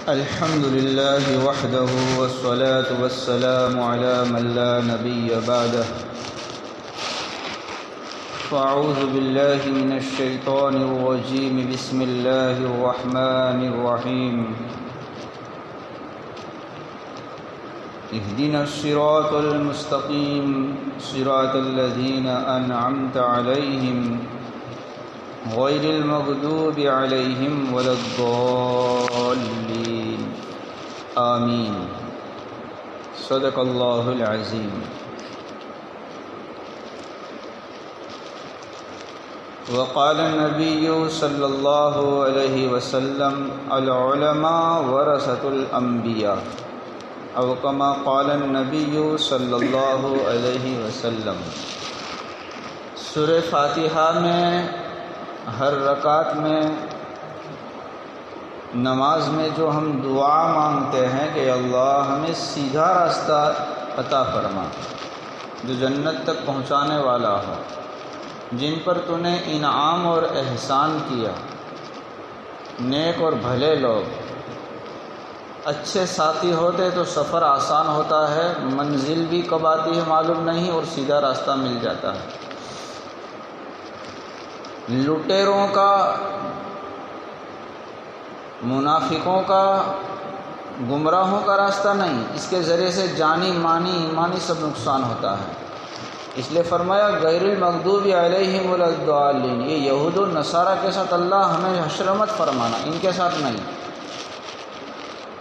الحمد لله وحده والصلاة والسلام على من لا نبي بعده. فأعوذ بالله من الشيطان الرجيم. بسم الله الرحمن الرحيم. اهدنا الصراط المستقيم صراط الذين أنعمت عليهم غير المغضوب عليهم ولا الضالين. آمين. صدق الله العظيم. وقال النبي صلى الله عليه وسلم العلماء ورثة الأنبياء أو كما قال النبي صلی اللہ علیہ وسلم. سورہ فاتحہ میں ہر رکعت میں نماز میں جو ہم دعا مانگتے ہیں کہ اللہ ہمیں سیدھا راستہ عطا فرما جو جنت تک پہنچانے والا ہو، جن پر تو نے انعام اور احسان کیا، نیک اور بھلے لوگ، اچھے ساتھی ہوتے تو سفر آسان ہوتا ہے، منزل بھی کب آتی ہے معلوم نہیں اور سیدھا راستہ مل جاتا ہے. لٹیروں کا، منافقوں کا، گمراہوں کا راستہ نہیں، اس کے ذریعے سے جانی مانی ایمانی سب نقصان ہوتا ہے. اس لیے فرمایا غیر المغضوب علیہم ولا الضالین. یہ یہود و نصارہ کے ساتھ اللہ ہمیں حشر مت فرمانا، ان کے ساتھ نہیں.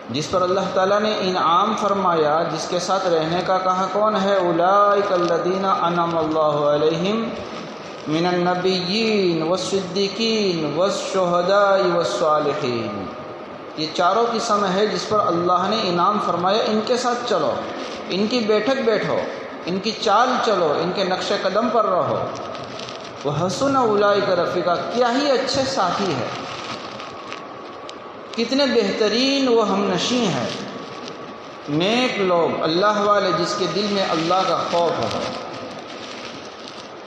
جس پر اللہ تعالیٰ نے انعام فرمایا، جس کے ساتھ رہنے کا کہا، کون ہے؟ اولئک الذین انعم اللہ علیہم من النبیین والصدیقین والشہداء والصالحین. یہ چاروں قسم ہے جس پر اللہ نے انعام فرمایا، ان کے ساتھ چلو، ان کی بیٹھک بیٹھو، ان کی چال چلو، ان کے نقش قدم پر رہو. وحسن اولئک رفیقا. کیا ہی اچھے ساتھی ہے، کتنے بہترین وہ ہم نشیں ہیں. نیک لوگ، اللہ والے، جس کے دل میں اللہ کا خوف ہو.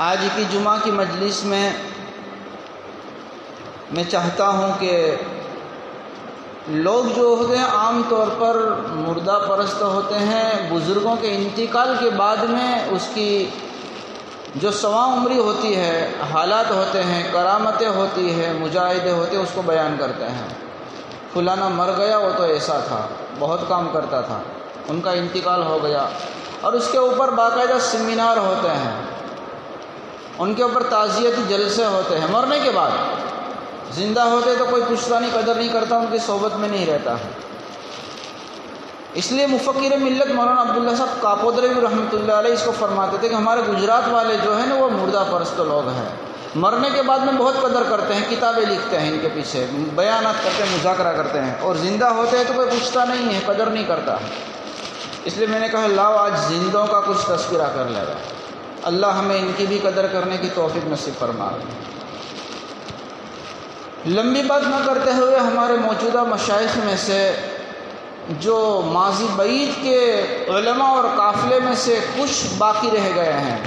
آج کی جمعہ کی مجلس میں چاہتا ہوں کہ لوگ جو ہوتے ہیں عام طور پر مردہ پرست ہوتے ہیں. بزرگوں کے انتقال کے بعد میں اس کی جو سواں عمری ہوتی ہے، حالات ہوتے ہیں، کرامتیں ہوتی ہیں، مجاہدے ہوتے ہیں، اس کو بیان کرتے ہیں. فلانا مر گیا، وہ تو ایسا تھا، بہت کام کرتا تھا، ان کا انتقال ہو گیا. اور اس کے اوپر باقاعدہ سیمینار ہوتے ہیں، ان کے اوپر تعزیتی جلسے ہوتے ہیں. مرنے کے بعد زندہ ہوتے تو کوئی پوچھتا نہیں، قدر نہیں کرتا، ان کی صحبت میں نہیں رہتا ہے. اس لیے مفکر ملت مولانا عبداللہ صاحب کاپودری رحمۃ اللہ علیہ اس کو فرماتے تھے کہ ہمارے گجرات والے جو ہیں نا وہ مردہ پرست لوگ ہیں. مرنے کے بعد میں بہت قدر کرتے ہیں، کتابیں لکھتے ہیں، ان کے پیچھے بیانات کرتے ہیں، مذاکرہ کرتے ہیں، اور زندہ ہوتے ہیں تو کوئی پوچھتا نہیں ہے، قدر نہیں کرتا. اس لیے میں نے کہا لاؤ آج زندوں کا کچھ تذکرہ کر لے گا. اللہ ہمیں ان کی بھی قدر کرنے کی توفیق نصیب فرما. لمبی بات نہ کرتے ہوئے ہمارے موجودہ مشائخ میں سے جو ماضی بعید کے علماء اور قافلے میں سے کچھ باقی رہ گئے ہیں.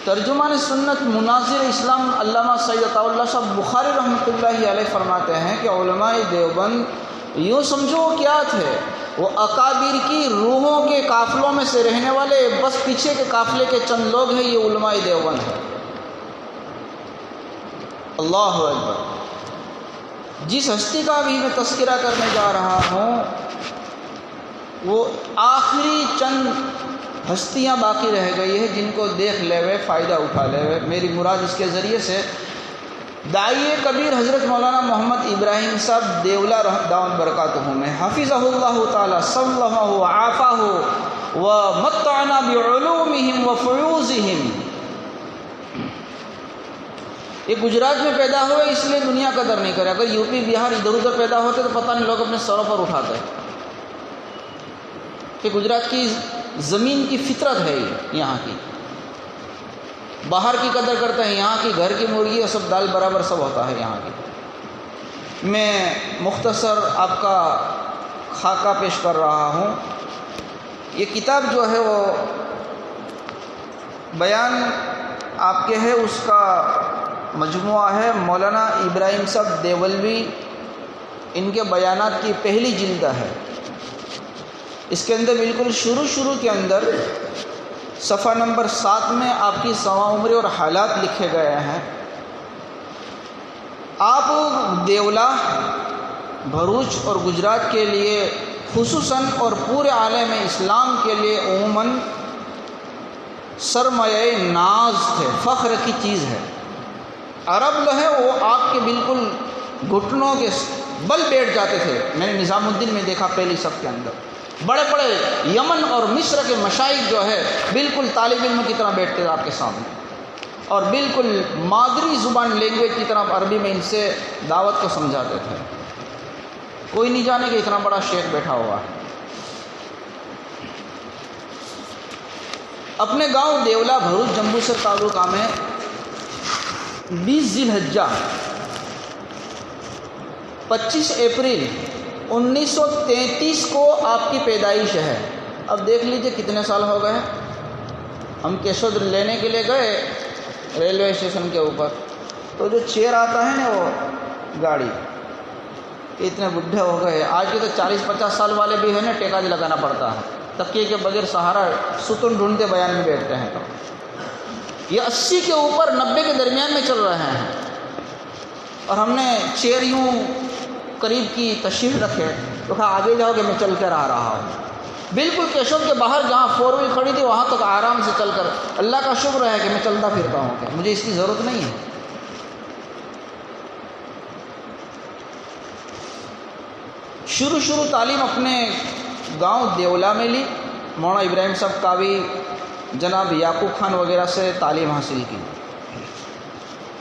ترجمان سنت مناظر اسلام علامہ سید عطا اللہ صاحب بخاری رحمۃ اللہ علیہ فرماتے ہیں کہ علماء دیوبند یوں سمجھو کیا تھے، وہ اکابر کی روحوں کے قافلوں میں سے رہنے والے بس پیچھے کے قافلے کے چند لوگ ہیں. یہ علماء دیوبند ہیں. اللہ اکبر. جس ہستی کا بھی میں تذکرہ کرنے جا رہا ہوں وہ آخری چند ہستیاں باقی رہ گئی ہے جن کو دیکھ لے ہوئے، فائدہ اٹھا لے ہوئے. میری مراد اس کے ذریعے سے داعی کبیر حضرت مولانا محمد ابراہیم صاحب دیولہ دامت برکاتہ میں حفظہ اللہ تعالی صلہ وعافہ ومتعنا بعلومہم وفیوزہم. یہ گجرات میں پیدا ہوئے، اس لیے دنیا قدر نہیں کرے. اگر یو پی بہار ادھر ادھر پیدا ہوتے تو پتہ نہیں لوگ اپنے سروں پر اٹھاتے کہ گجرات کی زمین کی فطرت ہے یہاں کی. باہر کی قدر کرتے ہیں، یہاں کی گھر کی مرغی اور سب دال برابر سب ہوتا ہے یہاں کی. میں مختصر آپ کا خاکہ پیش کر رہا ہوں. یہ کتاب جو ہے وہ بیان آپ کے ہے، اس کا مجموعہ ہے مولانا ابراہیم صاحب دیولوی ان کے بیانات کی پہلی جلد ہے۔ اس کے اندر بالکل شروع کے اندر صفحہ نمبر 7 میں آپ کی سوا عمری اور حالات لکھے گئے ہیں۔ آپ دیولا، بھروچ اور گجرات کے لیے خصوصاً اور پورے عالم اسلام کے لیے عموماً سرمایہ ناز تھے، فخر کی چیز ہے۔ عرب جو ہے وہ آپ کے بالکل گھٹنوں کے بل بیٹھ جاتے تھے۔ میں نے نظام الدین میں دیکھا پہلی صف کے اندر بڑے بڑے یمن اور مصر کے مشائخ جو ہے بالکل طالب علم کی طرح بیٹھتے تھے آپ کے سامنے، اور بالکل مادری زبان لینگویج کی طرح عربی میں ان سے دعوت کو سمجھاتے تھے۔ کوئی نہیں جانے کہ اتنا بڑا شیخ بیٹھا ہوا ہے۔ اپنے گاؤں دیولا، بھروچ، جمبوسر تعلقہ میں 20 ذی الحجہ 25 اپریل 1933 کو آپ کی پیدائش ہے۔ اب دیکھ لیجئے کتنے سال ہو گئے۔ ہم کیشود لینے کے لیے گئے ریلوے اسٹیشن کے اوپر، تو جو چیئر آتا ہے نا وہ گاڑی، اتنے بڈھے ہو گئے۔ آج کے تو 40-50 سال والے بھی ہیں نا، ٹیکا بھی لگانا پڑتا ہے، تکیے کے بغیر سہارا ستون ڈھونڈتے بیان میں بیٹھتے ہیں۔ تو یہ 80 کے اوپر 90 کے درمیان میں چل رہے ہیں، اور ہم نے چیئر یوں قریب کی تشریف رکھے تو کہا آگے جاؤ کہ میں چل کر آ رہا ہوں۔ بالکل کیشور کے باہر جہاں 4 وہیل کھڑی تھی وہاں تک آرام سے چل کر، اللہ کا شکر ہے کہ میں چلتا پھرتا ہوں، کہ مجھے اس کی ضرورت نہیں ہے۔ شروع تعلیم اپنے گاؤں دیولا میں لی۔ مولانا ابراہیم صاحب کاوی، جناب یعقوب خان وغیرہ سے تعلیم حاصل کی۔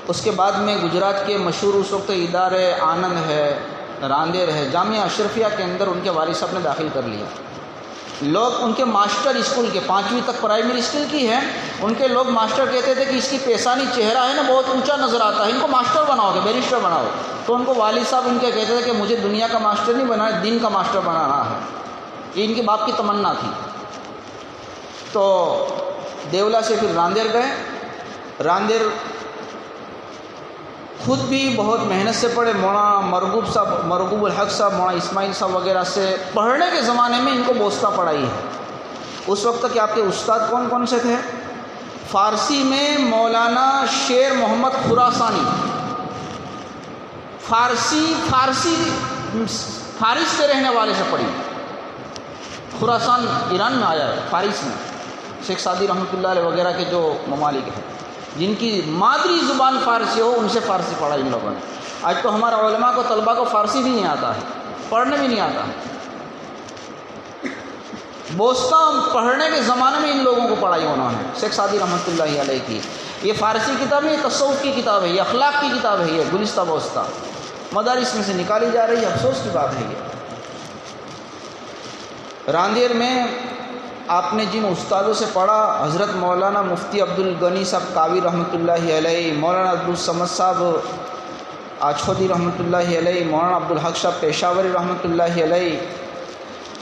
اس کے بعد میں گجرات کے مشہور اس وقت ادارے آنند ہے، راندیر ہے، جامعہ اشرفیہ کے اندر ان کے والد صاحب نے داخل کر لیا۔ لوگ ان کے ماسٹر اسکول کے 5ویں تک پرائمری اسکول کی ہے، ان کے لوگ ماسٹر کہتے تھے کہ اس کی پیشانی چہرہ ہے نا بہت اونچا نظر آتا ہے، ان کو ماسٹر بناؤ گے، بیرسٹر بناؤ۔ تو ان کو والد صاحب ان کے کہتے تھے کہ مجھے دنیا کا ماسٹر نہیں بنانا، دین کا ماسٹر بنانا ہے۔ یہ ان کے باپ کی تمنا تھی۔ تو دیولا سے پھر راندیر گئے۔ راندیر خود بھی بہت محنت سے پڑھے۔ مولانا مرغوب الحق صاحب، مولانا اسماعیل صاحب وغیرہ سے پڑھنے کے زمانے میں ان کو بوستا پڑھائی ہے۔ اس وقت کے آپ کے استاد کون کون سے تھے؟ فارسی میں مولانا شیر محمد خراسانی، فارسی فارس سے رہنے والے سے پڑھی۔ خراسان ایران میں آیا ہے، فارس میں شیخ سعدی رحمۃ اللہ علیہ وغیرہ کے جو ممالک ہیں جن کی مادری زبان فارسی ہو، ان سے فارسی پڑھا ان لوگوں نے۔ آج تو ہمارے علماء کو، طلباء کو فارسی بھی نہیں آتا ہے، پڑھنے بھی نہیں آتا ہے۔ بوستا پڑھنے کے زمانے میں ان لوگوں کو پڑھائی انہوں نے، شیخ سعدی رحمۃ اللہ علیہ کی۔ یہ فارسی کتاب ہے، یہ تصوف کی کتاب ہے، یہ اخلاق کی کتاب ہے، یہ گلستہ بوستا مدارس میں سے نکالی جا رہی ہے، افسوس کی بات ہے یہ۔ راندیر میں آپ نے جن استادوں سے پڑھا، حضرت مولانا مفتی عبدالغنی صاحب کاوی رحمۃ اللہ علیہ، مولانا عبدالصمد صاحب آچھودی رحمۃ اللہ علیہ، مولانا عبدالحق صاحب پیشاوری رحمۃ اللہ علیہ،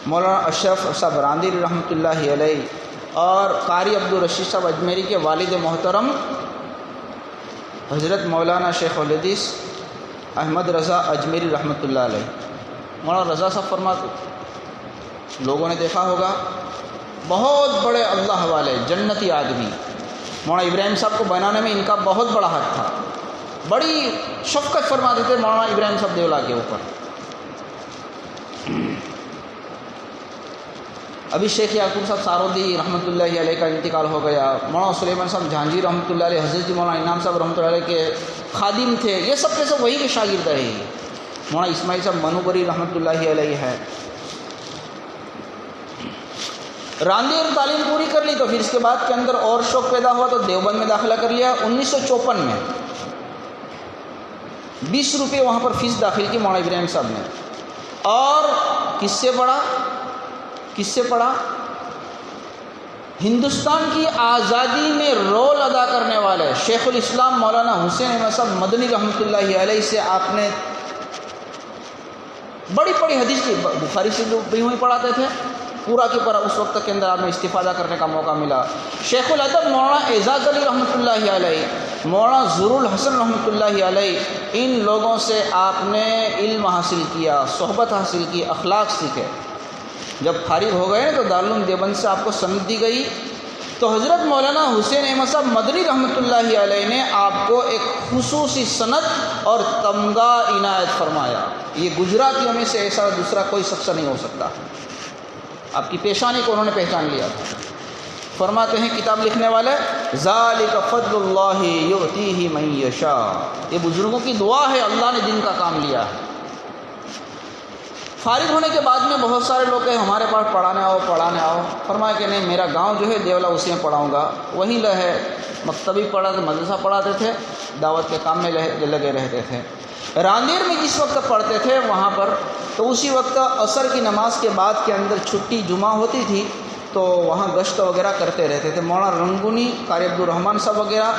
مولانا اشرف صاحب راندیر رحمۃ اللہ علیہ، اور قاری عبدالرشید صاحب اجمیری کے والد محترم حضرت مولانا شیخ الحدیث احمد رضا اجمیری رحمۃ اللہ علیہ۔ مولانا رضا صاحب فرماتے، لوگوں نے دیکھا ہوگا، بہت بڑے اللہ والے جنتی آدمی۔ مولانا ابراہیم صاحب کو بنانے میں ان کا بہت بڑا حق تھا، بڑی شفقت فرماتے تھے مولانا ابراہیم صاحب دیولا کے اوپر۔ ابھی شیخ یعقوب صاحب سارودی رحمۃ اللہ علیہ کا انتقال ہو گیا۔ مولانا سلیمان صاحب جہانگیر رحمۃ اللہ علیہ، حضرت مولانا انعام صاحب رحمۃ اللہ علیہ کے خادم تھے، یہ سب کے سب وہی کے شاگرد رہے۔ مولانا اسماعیل صاحب منوبری رحمۃ اللہ علیہ ہے۔ راندیر تعلیم پوری کر لی تو پھر اس کے بعد کے اندر اور شوق پیدا ہوا تو دیوبند میں داخلہ کر لیا۔ 1954 میں 20 روپے وہاں پر فیس داخل کی مولانا ابراہیم صاحب نے۔ اور کس سے پڑھا؟ ہندوستان کی آزادی میں رول ادا کرنے والے شیخ الاسلام مولانا حسین احمد صاحب مدنی رحمۃ اللہ علیہ سے آپ نے بڑی حدیث کی، بخاری سے بھی وہیں پڑھاتے تھے، پورا کی پورا اس وقت کے اندر آپ نے استفادہ کرنے کا موقع ملا۔ شیخ الادب مولانا اعزاز علی رحمۃ اللہ علیہ مولانا ظہور الحسن رحمۃ اللہ علیہ، ان لوگوں سے آپ نے علم حاصل کیا، صحبت حاصل کی، اخلاق سیکھے۔ جب فارغ ہو گئے تو دارالعلوم دیوبند سے آپ کو سند دی گئی، تو حضرت مولانا حسین احمد صاحب مدنی رحمۃ اللہ علیہ نے آپ کو ایک خصوصی سند اور تمغہ عنایت فرمایا۔ یہ گجراتیوں میں سے ایسا دوسرا کوئی شخص نہیں ہو سکتا۔ آپ کی پیشانی کو انہوں نے پہچان لیا تھا۔ فرماتے ہیں کتاب لکھنے والے، ذالک فضل اللہ یؤتیہ من یشاء، یہ بزرگوں کی دعا ہے، اللہ نے جن کا کام لیا ہے۔ فارغ ہونے کے بعد میں بہت سارے لوگ کہے ہمارے پاس پڑھانے آؤ۔ فرمایا کہ نہیں، میرا گاؤں جو ہے دیولا، اسی میں پڑھاؤں گا۔ وہیں رہے، مکتبی پڑھاتے، مدرسہ پڑھاتے تھے، دعوت کے کام میں لگے رہتے تھے۔ راندیر میں جس وقت پڑھتے تھے وہاں پر، تو اسی وقت عصر کی نماز کے بعد کے اندر چھٹی جمعہ ہوتی تھی، تو وہاں گشت وغیرہ کرتے رہتے تھے۔ مولانا رنگونی، قاری عبدالرحمن صاحب وغیرہ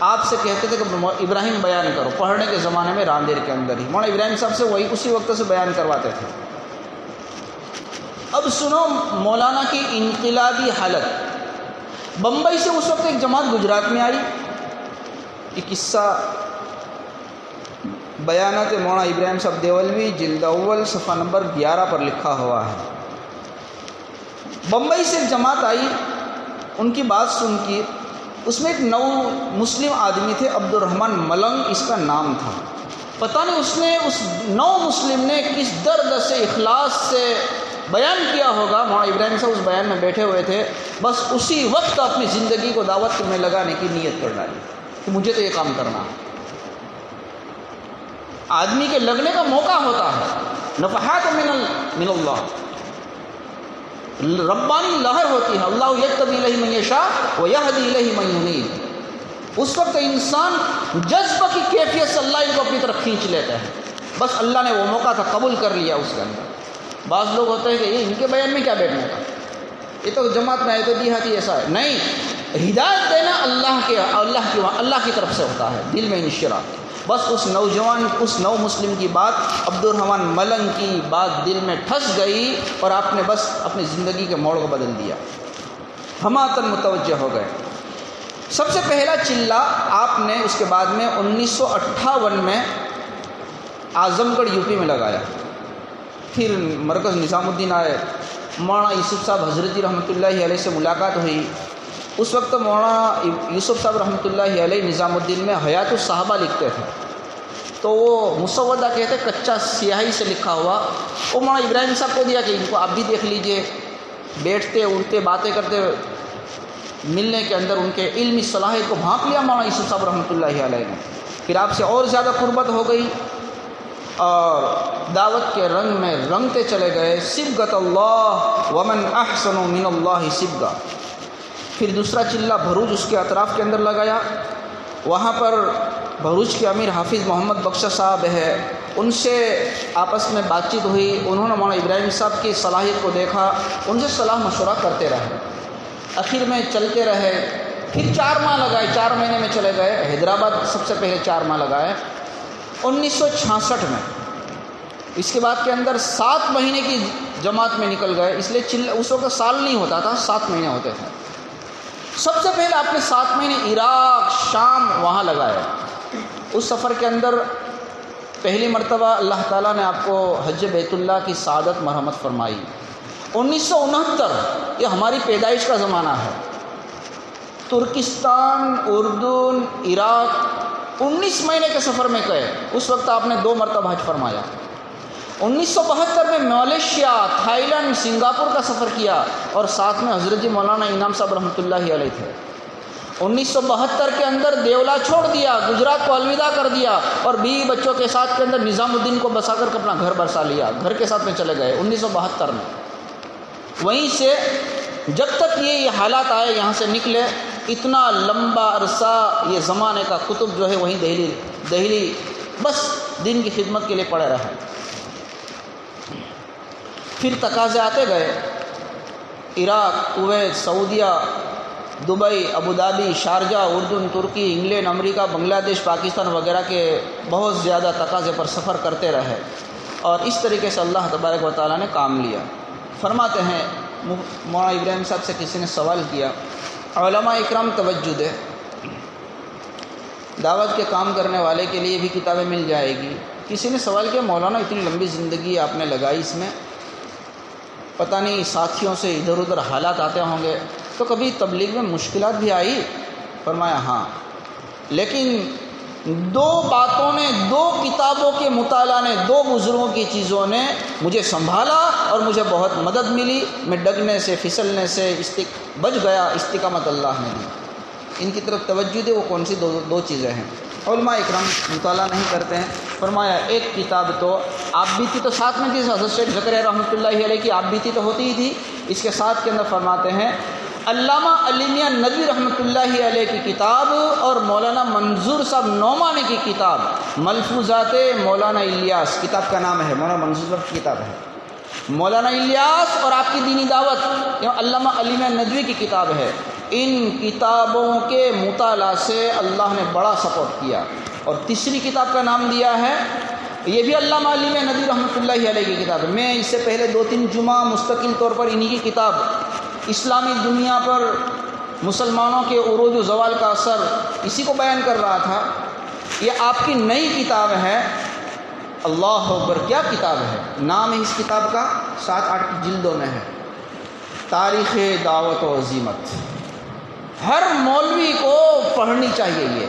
آپ سے کہتے تھے کہ ابراہیم بیان کرو، پڑھنے کے زمانے میں راندیر کے اندر ہی مولانا ابراہیم صاحب سے وہی اسی وقت سے بیان کرواتے تھے۔ اب سنو مولانا کی انقلابی حالت۔ بمبئی سے اس وقت ایک جماعت گجرات میں آئی۔ یہ قصہ بیانات مولانا ابراہیم صاحب دیولوی جلد اول صفحہ نمبر 11 پر لکھا ہوا ہے۔ بمبئی سے ایک جماعت آئی، ان کی بات سن کی، اس میں ایک نو مسلم آدمی تھے، عبدالرحمن ملنگ اس کا نام تھا۔ پتہ نہیں اس نو مسلم نے کس درد سے، اخلاص سے بیان کیا ہوگا۔ مولانا ابراہیم صاحب اس بیان میں بیٹھے ہوئے تھے، بس اسی وقت اپنی زندگی کو دعوت میں لگانے کی نیت کر ڈالی کہ مجھے تو یہ کام کرنا ہے۔ آدمی کے لگنے کا موقع ہوتا ہے، نفحات من اللہ، ربانی لہر ہوتی ہے، اللہ یقتدی الیہ من یشاء ویہدی الیہ من ینیب۔ اس وقت انسان جذبہ کی کیفیت سے اللہ ان کو اپنی طرف کھینچ لیتا ہے، بس اللہ نے وہ موقع تھا، قبول کر لیا اس کے اندر۔ بعض لوگ ہوتے ہیں کہ یہ ان کے بیان میں کیا بیٹھنے کا، یہ تو جماعت میں آئے تو دیہاتی ایسا ہے، نہیں، ہدایت دینا اللہ کی طرف سے ہوتا ہے، دل میں انشراح۔ بس اس نو مسلم کی بات، عبدالرحمن ملنگ کی بات دل میں ٹھس گئی، اور آپ نے بس اپنی زندگی کے موڑ کو بدل دیا، ہماتن متوجہ ہو گئے۔ سب سے پہلا چلہ آپ نے اس کے بعد میں 1958 میں اعظم گڑھ یوپی میں لگایا۔ پھر مرکز نظام الدین آئے، مولانا یوسف صاحب حضرتی رحمۃ اللہ علیہ سے ملاقات ہوئی۔ اس وقت مولانا یوسف صاحب رحمۃ اللہ علیہ نظام الدین میں حیات الصحابہ لکھتے تھے، تو وہ مسودہ کہتے کچا سیاہی سے لکھا ہوا، وہ مولانا ابراہیم صاحب کو دیا کہ ان کو آپ بھی دیکھ لیجئے۔ بیٹھتے اٹھتے باتیں کرتے، ملنے کے اندر ان کے علمی صلاحیت کو بھانپ لیا مولانا یوسف صاحب رحمۃ اللہ علیہ نے۔ پھر آپ سے اور زیادہ قربت ہو گئی، اور دعوت کے رنگ میں رنگتے چلے گئے۔ صبغۃ اللہ ومن احسن من اللہ صبغہ۔ پھر دوسرا چلہ بھروچ اس کے اطراف کے اندر لگایا، وہاں پر بھروچ کے امیر حافظ محمد بخشا صاحب ہے، ان سے آپس میں بات چیت ہوئی۔ انہوں نے مولانا ابراہیم صاحب کی صلاحیت کو دیکھا، ان سے صلاح مشورہ کرتے رہے، آخر میں چلتے رہے۔ پھر 4 ماہ لگائے، 4 مہینے میں چلے گئے۔ حیدرآباد سب سے پہلے 4 ماہ لگائے 1966 میں۔ اس کے بعد کے اندر 7 مہینے کی جماعت میں نکل گئے، اس لیے اس وقت سال نہیں ہوتا تھا، 7 مہینے ہوتے تھے۔ سب سے پہلے آپ نے 7 مہینے عراق، شام وہاں لگائے۔ اس سفر کے اندر پہلی مرتبہ اللہ تعالیٰ نے آپ کو حج بیت اللہ کی سعادت مرحمت فرمائی۔ 1969 یہ ہماری پیدائش کا زمانہ ہے۔ ترکستان، اردن، عراق 19 مہینے کے سفر میں گئے۔ اس وقت آپ نے 2 مرتبہ حج فرمایا۔ 1972 میں ملیشیا، تھائی لینڈ، سنگاپور کا سفر کیا، اور ساتھ میں حضرت جی مولانا انعام صاحب رحمۃ اللہ علیہ تھے۔ 1972 کے اندر دیولا چھوڑ دیا، گجرات کو الوداع کر دیا، اور بیوی بچوں کے ساتھ کے اندر نظام الدین کو بسا کر اپنا گھر برسا لیا، گھر کے ساتھ میں چلے گئے 1972 میں۔ وہیں سے جب تک یہ حالات آئے، یہاں سے نکلے، اتنا لمبا عرصہ یہ زمانے کا کتب جو ہے وہیں دہلی بس دین کی خدمت کے لیے پڑے رہے۔ پھر تقاضے آتے گئے، عراق، کویت، سعودیہ، دبئی، ابوظہبی، شارجہ، اردن، ترکی، انگلینڈ، امریکہ، بنگلہ دیش، پاکستان وغیرہ کے بہت زیادہ تقاضے پر سفر کرتے رہے، اور اس طریقے سے اللہ تبارک و تعالیٰ نے کام لیا۔ فرماتے ہیں مولانا ابراہیم صاحب سے کسی نے سوال کیا، علماء اکرام توجہ دے، دعوت کے کام کرنے والے کے لیے بھی کتابیں مل جائے گی۔ کسی نے سوال کیا مولانا اتنی لمبی زندگی آپ نے لگائی اس میں، پتہ نہیں ساتھیوں سے ادھر ادھر حالات آتے ہوں گے، تو کبھی تبلیغ میں مشکلات بھی آئی؟ فرمایا ہاں، لیکن دو باتوں نے، دو کتابوں کے مطالعہ نے، دو بزرگوں کی چیزوں نے مجھے سنبھالا اور مجھے بہت مدد ملی، میں ڈگنے سے پھسلنے سے بچ گیا، استقامت اللہ نے دی۔ ان کی طرف توجہ دے، وہ کون سی دو چیزیں ہیں؟ علماء اکرام مطالعہ نہیں کرتے ہیں۔ فرمایا ایک کتاب تو آپ بیتی تو ساتھ میں تھی، حضرت شیخ زکریا رحمۃ اللہ علیہ کی آپ بیتی تو ہوتی ہی تھی، اس کے ساتھ کے اندر فرماتے ہیں علامہ علی میاں ندوی رحمۃ اللہ علیہ کی کتاب اور مولانا منظور صاحب نعمانی کی کتاب ملفوظات مولانا الیاس، کتاب کا نام ہے، مولانا منظور صاحب کی کتاب ہے، مولانا الیاس اور آپ کی دینی دعوت، علامہ علی میاں ندوی کی کتاب ہے۔ ان کتابوں کے مطالعہ سے اللہ نے بڑا سپورٹ کیا۔ اور تیسری کتاب کا نام دیا ہے، یہ بھی علامہ علی میاں ندوی رحمۃ اللہ علیہ کی کتاب ہے۔ میں اس سے پہلے 2-3 جمعہ مستقل طور پر انہی کی کتاب اسلامی دنیا پر مسلمانوں کے عروج و زوال کا اثر اسی کو بیان کر رہا تھا۔ یہ آپ کی نئی کتاب ہے، اللہ اکبر کیا کتاب ہے! نام ہے اس کتاب کا، 7-8 جلدوں میں ہے، تاریخ دعوت و عزیمت۔ ہر مولوی کو پڑھنی چاہیے یہ۔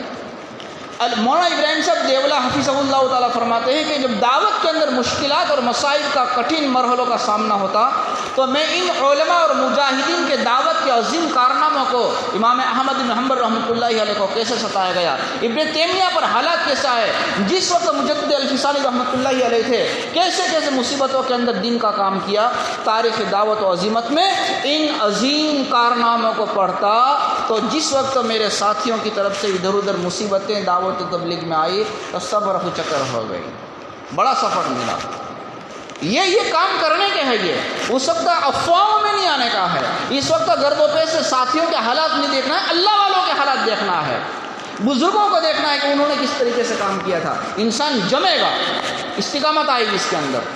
مولانا ابراہیم صاحب دیولا حفظہ اللہ تعالیٰ فرماتے ہیں کہ جب دعوت کے اندر مشکلات اور مسائل کا کٹھن مرحلوں کا سامنا ہوتا تو میں ان علماء اور مجاہدین کے دعوت کے عظیم کارناموں کو، امام احمد بن حنبل رحمۃ اللہ علیہ کو کیسے ستایا گیا، ابن تیمیہ پر حالات کیسا ہے، جس وقت مجدد الفسانی رحمۃ اللہ علیہ تھے کیسے مصیبتوں کے اندر دین کا کام کیا، تاریخ دعوت و عظیمت میں ان عظیم کارناموں کو پڑھتا تو جس وقت میرے ساتھیوں کی طرف سے ادھر ادھر مصیبتیں دعوت و تبلیغ میں آئی تو سب رفو چکر ہو گئی، بڑا سفر ملا۔ یہ کام کرنے کے ہے، یہ اس وقت افواہوں میں نہیں آنے کا ہے، اس وقت گرد و پیش سے ساتھیوں کے حالات نہیں دیکھنا ہے، اللہ والوں کے حالات دیکھنا ہے، بزرگوں کو دیکھنا ہے کہ انہوں نے کس طریقے سے کام کیا تھا۔ انسان جمے گا، استقامت آئے گی اس کے اندر۔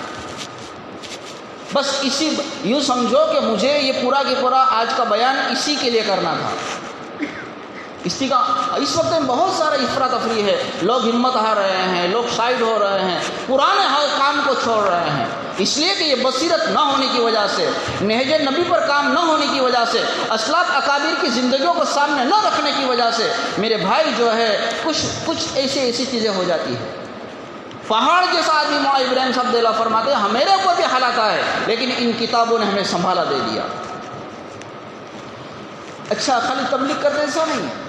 بس یوں سمجھو کہ مجھے یہ پورا کی پورا آج کا بیان اسی کے لیے کرنا تھا۔ اس وقت میں بہت سارا افراتفری ہے، لوگ ہمت ہار رہے ہیں، لوگ سائڈ ہو رہے ہیں، پرانے کام کو چھوڑ رہے ہیں، اس لیے کہ یہ بصیرت نہ ہونے کی وجہ سے، نہج نبی پر کام نہ ہونے کی وجہ سے، اسلاف اکابر کی زندگیوں کو سامنے نہ رکھنے کی وجہ سے میرے بھائی جو ہے کچھ ایسی چیزیں ہو جاتی ہیں۔ پہاڑ جیسا آدمی مولانا ابراہیم صاحب دیلا فرماتے ہیں میرے کو بھی حالات آئے لیکن ان کتابوں نے ہمیں سنبھالا دے دیا۔ اچھا، خالی تبلیغ کرتے ایسا نہیں ہے،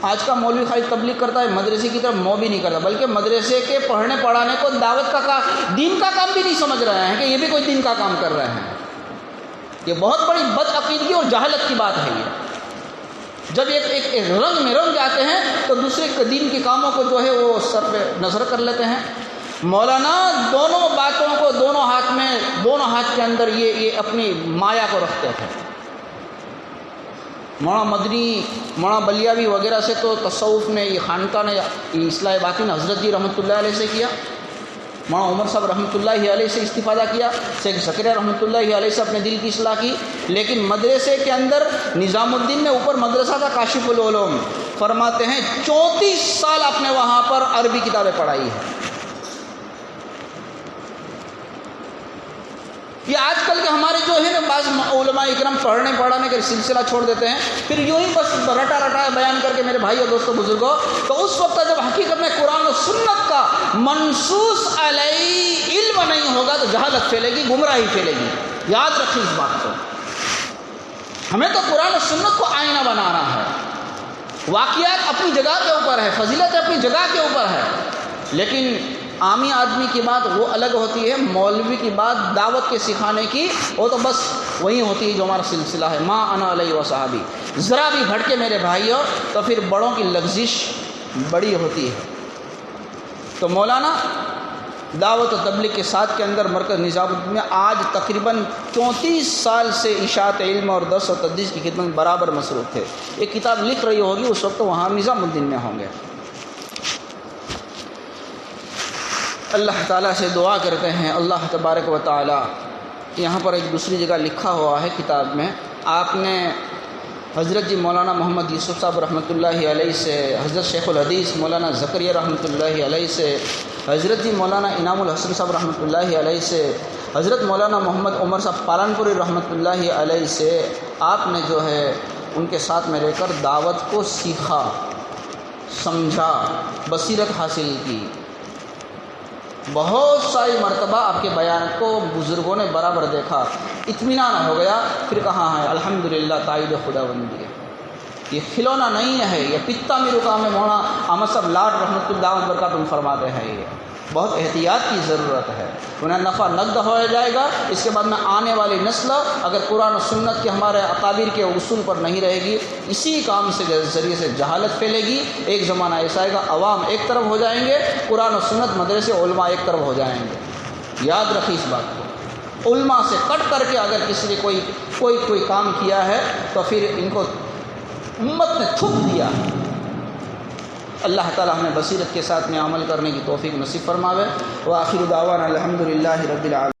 آج کا مولوی خالی تبلیغ کرتا ہے، مدرسے کی طرف بھی نہیں کرتا، بلکہ مدرسے کے پڑھنے پڑھانے کو دعوت کا دین کا کام بھی نہیں سمجھ رہے ہیں کہ یہ بھی کوئی دین کا کام کر رہے ہیں۔ یہ بہت بڑی بدعقیدگی اور جہالت کی بات ہے۔ یہ جب ایک رنگ میں رنگ جاتے ہیں تو دوسرے دین کے کاموں کو جو ہے وہ سر پہ نظر کر لیتے ہیں۔ مولانا دونوں باتوں کو دونوں ہاتھ کے اندر یہ اپنی مایا کو رکھتے تھے۔ مولانا مدنی، مولانا بلیاوی وغیرہ سے تو تصوف نے، یہ خانقاہ نے، اصلاح باطن حضرت جی رحمۃ اللہ علیہ سے کیا، مولانا عمر صاحب رحمۃ اللہ علیہ سے استفادہ کیا، شیخ زکریا رحمۃ اللہ علیہ سے اپنے دل کی اصلاح کی، لیکن مدرسے کے اندر نظام الدین نے اوپر مدرسہ تھا کاشف العلوم، فرماتے ہیں 34 سال آپ نے وہاں پر عربی کتابیں پڑھائی ہیں۔ یہ آج کل کے ہمارے جو ہے نا بعض علماء اکرام پڑھنے پڑھانے کا سلسلہ چھوڑ دیتے ہیں، پھر یوں ہی بس رٹا بیان کر کے میرے بھائی اور دوستوں بزرگوں، تو اس وقت جب حقیقت میں قرآن و سنت کا منصوص علیہ علم نہیں ہوگا تو جہالت پھیلے گی، گمراہی پھیلے گی۔ یاد رکھیں اس بات کو، ہمیں تو قرآن و سنت کو آئینہ بنانا ہے۔ واقعات اپنی جگہ کے اوپر ہے، فضیلت اپنی جگہ کے اوپر ہے، لیکن عامی آدمی کی بات وہ الگ ہوتی ہے، مولوی کی بات دعوت کے سکھانے کی وہ تو بس وہی ہوتی ہے جو ہمارا سلسلہ ہے، ما انا علیہ و صحابی۔ ذرا بھی بھٹکے میرے بھائیوں تو پھر بڑوں کی لغزش بڑی ہوتی ہے۔ تو مولانا دعوت و تبلیغ کے ساتھ کے اندر مرکز نظام الدین میں آج تقریباً 34 سال سے اشاعت علم اور درس و تدریس کی خدمت برابر مصروف تھے۔ ایک کتاب لکھ رہی ہوگی اس وقت وہاں نظام الدین میں ہوں گے۔ اللہ تعالیٰ سے دعا کرتے ہیں، اللہ تبارک و تعالیٰ، یہاں پر ایک دوسری جگہ لکھا ہوا ہے کتاب میں، آپ نے حضرت جی مولانا محمد یوسف صاحب رحمۃ اللہ علیہ سے، حضرت شیخ الحدیث مولانا زکریا رحمۃ اللہ علیہ سے، حضرت جی مولانا انعام الحسن صاحب رحمۃ اللہ علیہ سے، حضرت مولانا محمد عمر صاحب پالنپوری رحمۃ اللہ علیہ سے آپ نے جو ہے ان کے ساتھ میں رہ کر دعوت کو سیکھا، سمجھا، بصیرت حاصل کی۔ بہت ساری مرتبہ آپ کے بیان کو بزرگوں نے برابر دیکھا، اطمینان ہو گیا، پھر کہاں ہے الحمدللہ تائید خدا بندی ہے۔ یہ کھلونا نہیں ہے، یہ پتا میرو کام ہے۔ مولانا احمد صاحب لاٹ رحمۃ اللہ برکاتہ فرماتے ہیں یہ بہت احتیاط کی ضرورت ہے، انہیں نفع نقد ہو جائے گا۔ اس کے بعد میں آنے والی نسل اگر قرآن و سنت کے ہمارے اکابر کے اصول پر نہیں رہے گی، اسی کام سے ذریعے سے جہالت پھیلے گی۔ ایک زمانہ ایسا آئے گا عوام ایک طرف ہو جائیں گے، قرآن و سنت مدرسے علماء ایک طرف ہو جائیں گے۔ یاد رکھیں اس بات کو، علماء سے کٹ کر کے اگر کسی نے کوئی کام کیا ہے تو پھر ان کو امت نے تھوپ دیا۔ اللہ تعالی ہمیں بصیرت کے ساتھ میں عمل کرنے کی توفیق نصیب فرماوے۔ وآخر دعوانا الحمدللہ رب العالمین۔